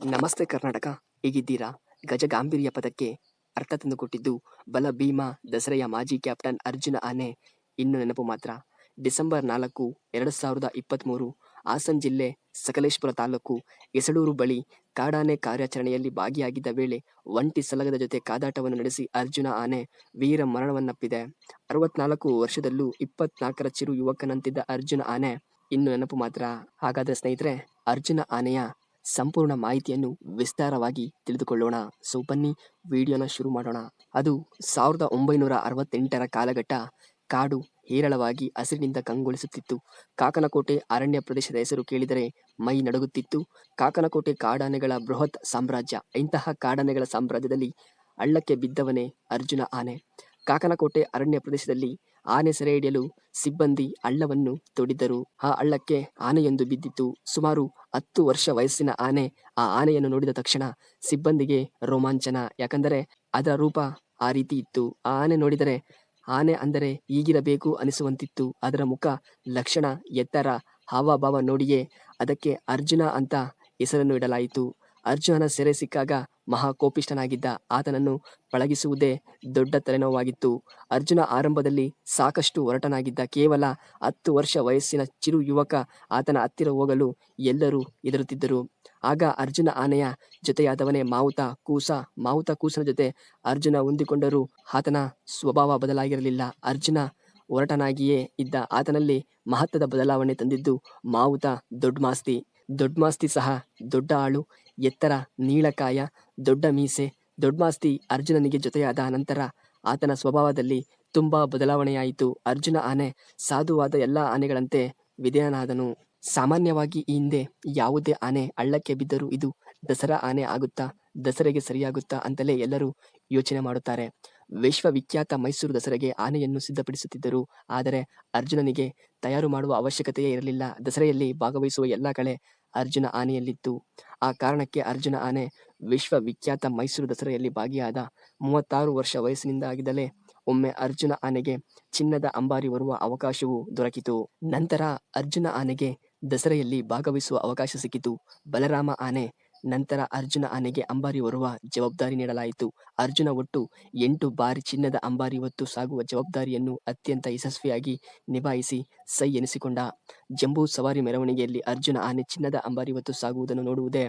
ನಮಸ್ತೆ ಕರ್ನಾಟಕ, ಹೇಗಿದ್ದೀರಾ? ಗಜಗಾಂಭೀರ್ಯ ಪದಕ್ಕೆ ಅರ್ಥ ತಂದುಕೊಟ್ಟಿದ್ದು ಬಲ ಭೀಮ ದಸರೆಯ ಮಾಜಿ ಕ್ಯಾಪ್ಟನ್ ಅರ್ಜುನ ಆನೆ ಇನ್ನು ನೆನಪು ಮಾತ್ರ. ಡಿಸೆಂಬರ್ 4, 2023 ಹಾಸನ ಜಿಲ್ಲೆ ಸಕಲೇಶಪುರ ತಾಲೂಕು ಎಸಳೂರು ಬಳಿ ಕಾಡಾನೆ ಕಾರ್ಯಾಚರಣೆಯಲ್ಲಿ ಭಾಗಿಯಾಗಿದ್ದ ವೇಳೆ ಒಂಟಿ ಸಲಗದ ಜೊತೆ ಕಾದಾಟವನ್ನು ನಡೆಸಿ ಅರ್ಜುನ ಆನೆ ವೀರ ಮರಣವನ್ನಪ್ಪಿದೆ. 64 ವರ್ಷದಲ್ಲೂ 24ರ ಚಿರು ಯುವಕನಂತಿದ್ದ ಅರ್ಜುನ ಆನೆ ಇನ್ನು ನೆನಪು ಮಾತ್ರ. ಹಾಗಾದ್ರೆ ಸ್ನೇಹಿತರೆ, ಅರ್ಜುನ ಆನೆಯ ಸಂಪೂರ್ಣ ಮಾಹಿತಿಯನ್ನು ವಿಸ್ತಾರವಾಗಿ ತಿಳಿದುಕೊಳ್ಳೋಣ. ಸೊ ಬನ್ನಿ ವಿಡಿಯೋನ ಶುರು ಮಾಡೋಣ. ಅದು 1968ರ ಕಾಲಘಟ್ಟ. ಕಾಡು ಹೇರಳವಾಗಿ ಹಸಿರಿನಿಂದ ಕಂಗೊಳಿಸುತ್ತಿತ್ತು. ಕಾಕನಕೋಟೆ ಅರಣ್ಯ ಪ್ರದೇಶದ ಹೆಸರು ಕೇಳಿದರೆ ಮೈ ನಡುಗುತ್ತಿತ್ತು. ಕಾಕನಕೋಟೆ ಕಾಡಾನೆಗಳ ಬೃಹತ್ ಸಾಮ್ರಾಜ್ಯ. ಇಂತಹ ಕಾಡಾನೆಗಳ ಸಾಮ್ರಾಜ್ಯದಲ್ಲಿ ಹಳ್ಳಕ್ಕೆ ಬಿದ್ದವನೇ ಅರ್ಜುನ ಆನೆ. ಕಾಕನಕೋಟೆ ಅರಣ್ಯ ಪ್ರದೇಶದಲ್ಲಿ ಆನೆ ಸೆರೆ ಹಿಡಿಯಲು ಸಿಬ್ಬಂದಿ ಹಳ್ಳವನ್ನು ತೋಡಿದ್ದರು. ಆ ಹಳ್ಳಕ್ಕೆ ಆನೆಯೊಂದು ಬಿದ್ದಿತ್ತು. ಸುಮಾರು 10 ವರ್ಷ ವಯಸ್ಸಿನ ಆನೆ. ಆ ಆನೆಯನ್ನು ನೋಡಿದ ತಕ್ಷಣ ಸಿಬ್ಬಂದಿಗೆ ರೋಮಾಂಚನ. ಯಾಕಂದರೆ ಅದರ ರೂಪ ಆ ರೀತಿ ಇತ್ತು. ಆ ಆನೆ ನೋಡಿದರೆ ಆನೆ ಅಂದರೆ ಹೀಗಿರಬೇಕು ಅನಿಸುವಂತಿತ್ತು. ಅದರ ಮುಖ, ಲಕ್ಷಣ, ಎತ್ತರ, ಹಾವಭಾವ ನೋಡಿಯೇ ಅದಕ್ಕೆ ಅರ್ಜುನ ಅಂತ ಹೆಸರನ್ನು ಇಡಲಾಯಿತು. ಅರ್ಜುನನ ಸೆರೆ ಸಿಕ್ಕಾಗ ಮಹಾ ಕೋಪಿಷ್ಠನಾಗಿದ್ದ. ಆತನನ್ನು ಪಳಗಿಸುವುದೇ ದೊಡ್ಡ ತಲೆನೋವಾಗಿತ್ತು. ಅರ್ಜುನ ಆರಂಭದಲ್ಲಿ ಸಾಕಷ್ಟು ಒರಟನಾಗಿದ್ದ. ಕೇವಲ 10 ವರ್ಷ ವಯಸ್ಸಿನ ಚಿರು ಯುವಕ. ಆತನ ಹತ್ತಿರ ಹೋಗಲು ಎಲ್ಲರೂ ಹೆದರುತ್ತಿದ್ದರು. ಆಗ ಅರ್ಜುನ ಆನೆಯ ಜೊತೆಯಾದವನೇ ಮಾವುತ ಕೂಸ. ಮಾವುತ ಕೂಸನ ಜೊತೆ ಅರ್ಜುನ ಹೊಂದಿಕೊಂಡರೂ ಆತನ ಸ್ವಭಾವ ಬದಲಾಗಿರಲಿಲ್ಲ. ಅರ್ಜುನ ಒರಟನಾಗಿಯೇ ಇದ್ದ. ಆತನಲ್ಲಿ ಮಹತ್ವದ ಬದಲಾವಣೆ ತಂದಿದ್ದು ಮಾವುತ ದೊಡ್ಡಮಾಸ್ತಿ. ದೊಡ್ಡಮಾಸ್ತಿ ಸಹ ದೊಡ್ಡ ಆಳು, ಎತ್ತರ, ನೀಳಕಾಯ, ದೊಡ್ಡ ಮೀಸೆ. ದೊಡ್ಡಮಾಸ್ತಿ ಅರ್ಜುನನಿಗೆ ಜೊತೆಯಾದ ನಂತರ ಆತನ ಸ್ವಭಾವದಲ್ಲಿ ತುಂಬಾ ಬದಲಾವಣೆಯಾಯಿತು. ಅರ್ಜುನ ಆನೆ ಸಾಧುವಾದ ಎಲ್ಲ ಆನೆಗಳಂತೆ ವಿಧೇಯನಾದನು. ಸಾಮಾನ್ಯವಾಗಿ ಈ ಹಿಂದೆ ಯಾವುದೇ ಆನೆ ಹಳ್ಳಕ್ಕೆ ಬಿದ್ದರೂ ಇದು ದಸರಾ ಆನೆ ಆಗುತ್ತಾ, ದಸರೆಗೆ ಸರಿಯಾಗುತ್ತಾ ಅಂತಲೇ ಎಲ್ಲರೂ ಯೋಚನೆ ಮಾಡುತ್ತಾರೆ. ವಿಶ್ವವಿಖ್ಯಾತ ಮೈಸೂರು ದಸರೆಗೆ ಆನೆಯನ್ನು ಸಿದ್ಧಪಡಿಸುತ್ತಿದ್ದರು. ಆದರೆ ಅರ್ಜುನನಿಗೆ ತಯಾರು ಮಾಡುವ ಅವಶ್ಯಕತೆಯೇ ಇರಲಿಲ್ಲ. ದಸರೆಯಲ್ಲಿ ಭಾಗವಹಿಸುವ ಎಲ್ಲ ಕಳೆ ಅರ್ಜುನ ಆನೆಯಲ್ಲಿತ್ತು. ಆ ಕಾರಣಕ್ಕೆ ಅರ್ಜುನ ಆನೆ ವಿಶ್ವವಿಖ್ಯಾತ ಮೈಸೂರು ದಸರೆಯಲ್ಲಿ ಭಾಗಿಯಾದ. 36 ವರ್ಷ ವಯಸ್ಸಿನಿಂದಾಗಿದ್ದಲೇ ಒಮ್ಮೆ ಅರ್ಜುನ ಆನೆಗೆ ಚಿನ್ನದ ಅಂಬಾರಿ ಹೊರುವ ಅವಕಾಶವೂ ದೊರಕಿತು. ನಂತರ ಅರ್ಜುನ ಆನೆಗೆ ದಸರೆಯಲ್ಲಿ ಭಾಗವಹಿಸುವ ಅವಕಾಶ ಸಿಕ್ಕಿತು. ಬಲರಾಮ ಆನೆ ನಂತರ ಅರ್ಜುನ ಆನೆಗೆ ಅಂಬಾರಿ ಹೊರುವ ಜವಾಬ್ದಾರಿ ನೀಡಲಾಯಿತು. ಅರ್ಜುನ ಒಟ್ಟು 8 ಬಾರಿ ಚಿನ್ನದ ಅಂಬಾರಿ ಹೊತ್ತು ಸಾಗುವ ಜವಾಬ್ದಾರಿಯನ್ನು ಅತ್ಯಂತ ಯಶಸ್ವಿಯಾಗಿ ನಿಭಾಯಿಸಿ ಸೈ ಎನಿಸಿಕೊಂಡ. ಜಂಬೂ ಸವಾರಿ ಮೆರವಣಿಗೆಯಲ್ಲಿ ಅರ್ಜುನ ಆನೆ ಚಿನ್ನದ ಅಂಬಾರಿ ಹೊತ್ತು ಸಾಗುವುದನ್ನು ನೋಡುವುದೇ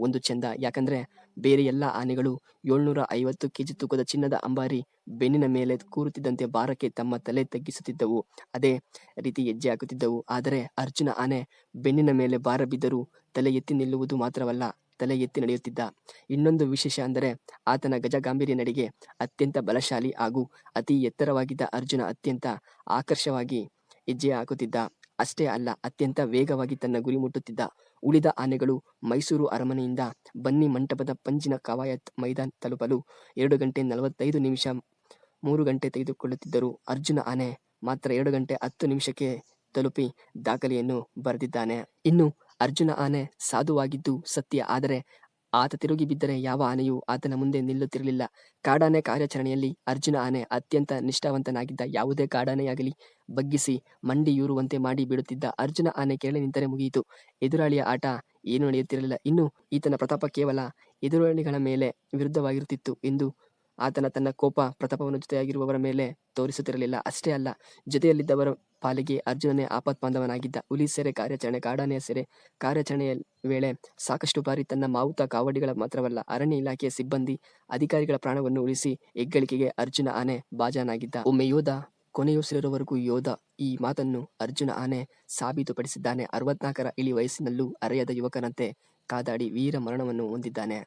ಒಂದು ಚೆಂದ. ಯಾಕಂದ್ರೆ ಬೇರೆ ಎಲ್ಲ ಆನೆಗಳು 750 ಕೆಜಿ ತೂಕದ ಚಿನ್ನದ ಅಂಬಾರಿ ಬೆನ್ನಿನ ಮೇಲೆ ಕೂರುತ್ತಿದ್ದಂತೆ ಭಾರಕ್ಕೆ ತಮ್ಮ ತಲೆ ತಗ್ಗಿಸುತ್ತಿದ್ದವು. ಅದೇ ರೀತಿ ಹೆಜ್ಜೆ ಹಾಕುತ್ತಿದ್ದವು. ಆದರೆ ಅರ್ಜುನ ಆನೆ ಬೆನ್ನಿನ ಮೇಲೆ ಭಾರ ಬಿದ್ದರೂ ತಲೆ ಎತ್ತಿ ನಿಲ್ಲುವುದು ಮಾತ್ರವಲ್ಲ, ತಲೆ ಎತ್ತಿ ನಡೆಯುತ್ತಿದ್ದ. ಇನ್ನೊಂದು ವಿಶೇಷ ಅಂದರೆ ಆತನ ಗಜಗಾಂಭೀರ್ಯ ನಡೆಗೆ. ಅತ್ಯಂತ ಬಲಶಾಲಿ ಹಾಗೂ ಅತಿ ಎತ್ತರವಾಗಿದ್ದ ಅರ್ಜುನ ಅತ್ಯಂತ ಆಕರ್ಷವಾಗಿ ಹೆಜ್ಜೆ ಹಾಕುತ್ತಿದ್ದ. ಅಷ್ಟೇ ಅಲ್ಲ, ಅತ್ಯಂತ ವೇಗವಾಗಿ ತನ್ನ ಗುರಿ ಮುಟ್ಟುತ್ತಿದ್ದ. ಉಳಿದ ಆನೆಗಳು ಮೈಸೂರು ಅರಮನೆಯಿಂದ ಬನ್ನಿ ಮಂಟಪದ ಪಂಜಿನ ಕವಾಯತ್ ಮೈದಾನ ತಲುಪಲು 2 ಗಂಟೆ 45 ನಿಮಿಷ 3 ಗಂಟೆ ತೆಗೆದುಕೊಳ್ಳುತ್ತಿದ್ದರು. ಅರ್ಜುನ ಆನೆ ಮಾತ್ರ 2 ಗಂಟೆ 10 ನಿಮಿಷಕ್ಕೆ ತಲುಪಿ ದಾಖಲೆಯನ್ನು ಬರೆದಿದ್ದಾನೆ. ಇನ್ನು ಅರ್ಜುನ ಆನೆ ಸಾಧುವಾಗಿದ್ದು ಸತ್ಯ. ಆದರೆ ಆತ ತಿರುಗಿ ಬಿದ್ದರೆ ಯಾವ ಆನೆಯೂ ಆತನ ಮುಂದೆ ನಿಲ್ಲುತ್ತಿರಲಿಲ್ಲ. ಕಾಡಾನೆ ಕಾರ್ಯಾಚರಣೆಯಲ್ಲಿ ಅರ್ಜುನ ಆನೆ ಅತ್ಯಂತ ನಿಷ್ಠಾವಂತನಾಗಿದ್ದ. ಯಾವುದೇ ಕಾಡಾನೆಯಾಗಲಿ ಬಗ್ಗಿಸಿ ಮಂಡಿಯೂರುವಂತೆ ಮಾಡಿ ಬಿಡುತ್ತಿದ್ದ. ಅರ್ಜುನ ಆನೆ ಕೆಳಗೆ ನಿಂತರೆ ಮುಗಿಯಿತು. ಎದುರಾಳಿಯ ಆಟ ಏನೂ ನಡೆಯುತ್ತಿರಲಿಲ್ಲ. ಇನ್ನು ಈತನ ಪ್ರತಾಪ ಕೇವಲ ಎದುರಾಳಿಗಳ ಮೇಲೆ ವಿರುದ್ಧವಾಗಿರುತ್ತಿತ್ತು ಎಂದು ಆತನ ತನ್ನ ಕೋಪ ಪ್ರತಾಪವನ್ನು ಜೊತೆಯಾಗಿರುವವರ ಮೇಲೆ ತೋರಿಸುತ್ತಿರಲಿಲ್ಲ. ಅಷ್ಟೇ ಅಲ್ಲ, ಜೊತೆಯಲ್ಲಿದ್ದವರ ಪಾಲಿಗೆ ಅರ್ಜುನನೇ ಆಪತ್ಬಾಂಧವನಾಗಿದ್ದ. ಹುಲಿ ಸೆರೆ ಕಾರ್ಯಾಚರಣೆ. ಕಾಡಾನೆಯ ಸೆರೆ ಕಾರ್ಯಾಚರಣೆಯ ವೇಳೆ ಸಾಕಷ್ಟು ಬಾರಿ ತನ್ನ ಮಾವುತ ಕಾವಡಿಗಳ ಮಾತ್ರವಲ್ಲ, ಅರಣ್ಯ ಇಲಾಖೆಯ ಸಿಬ್ಬಂದಿ ಅಧಿಕಾರಿಗಳ ಪ್ರಾಣವನ್ನು ಉಳಿಸಿ ಹೆಗ್ಗಳಿಕೆಗೆ ಅರ್ಜುನ ಆನೆ ಬಾಜಾನಾಗಿದ್ದ. ಒಮ್ಮೆ ಯೋಧ ಕೊನೆಯುಸಿರಿರುವವರೆಗೂ ಯೋಧ. ಈ ಮಾತನ್ನು ಅರ್ಜುನ ಆನೆ ಸಾಬೀತುಪಡಿಸಿದ್ದಾನೆ. 64ರ ಇಳಿ ವಯಸ್ಸಿನಲ್ಲೂ ಅರೆಯದ ಯುವಕನಂತೆ ಕಾದಾಡಿ ವೀರ ಮರಣವನ್ನು ಹೊಂದಿದ್ದಾನೆ.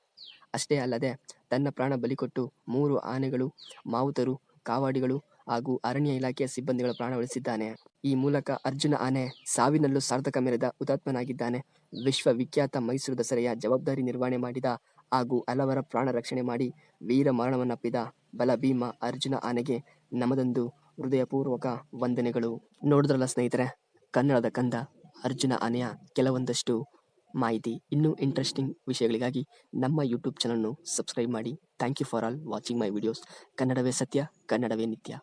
ಅಷ್ಟೇ ಅಲ್ಲದೆ ತನ್ನ ಪ್ರಾಣ ಬಲಿಕೊಟ್ಟು 3 ಆನೆಗಳು, ಮಾವುತರು, ಕಾವಾಡಿಗಳು ಹಾಗೂ ಅರಣ್ಯ ಇಲಾಖೆಯ ಸಿಬ್ಬಂದಿಗಳ ಪ್ರಾಣ ಉಳಿಸಿದ್ದಾನೆ. ಈ ಮೂಲಕ ಅರ್ಜುನ ಆನೆ ಸಾವಿನಲ್ಲೂ ಸಾರ್ಥಕ ಮೆರೆದ ಹುತಾತ್ಮನಾಗಿದ್ದಾನೆ. ವಿಶ್ವವಿಖ್ಯಾತ ಮೈಸೂರು ದಸರೆಯ ಜವಾಬ್ದಾರಿ ನಿರ್ವಹಣೆ ಮಾಡಿದ ಹಾಗೂ ಹಲವರ ಪ್ರಾಣ ರಕ್ಷಣೆ ಮಾಡಿ ವೀರ ಮರಣವನ್ನಪ್ಪಿದ ಬಲಭೀಮ ಅರ್ಜುನ ಆನೆಗೆ ನಮದೊಂದು ಹೃದಯಪೂರ್ವಕ ವಂದನೆಗಳು. ನೋಡಿದ್ರಲ್ಲ ಸ್ನೇಹಿತರೆ, ಕನ್ನಡದ ಕಂದ ಅರ್ಜುನ ಆನೆಯ ಕೆಲವೊಂದಷ್ಟು ಮಾಹಿತಿ. ಇನ್ನೂ ಇಂಟ್ರೆಸ್ಟಿಂಗ್ ವಿಷಯಗಳಿಗಾಗಿ ನಮ್ಮ ಯೂಟ್ಯೂಬ್ ಚಾನಲ್ನು ಸಬ್ಸ್ಕ್ರೈಬ್ ಮಾಡಿ. Thank you for all watching my videos. ಕನ್ನಡವೇ ಸತ್ಯ, ಕನ್ನಡವೇ ನಿತ್ಯ.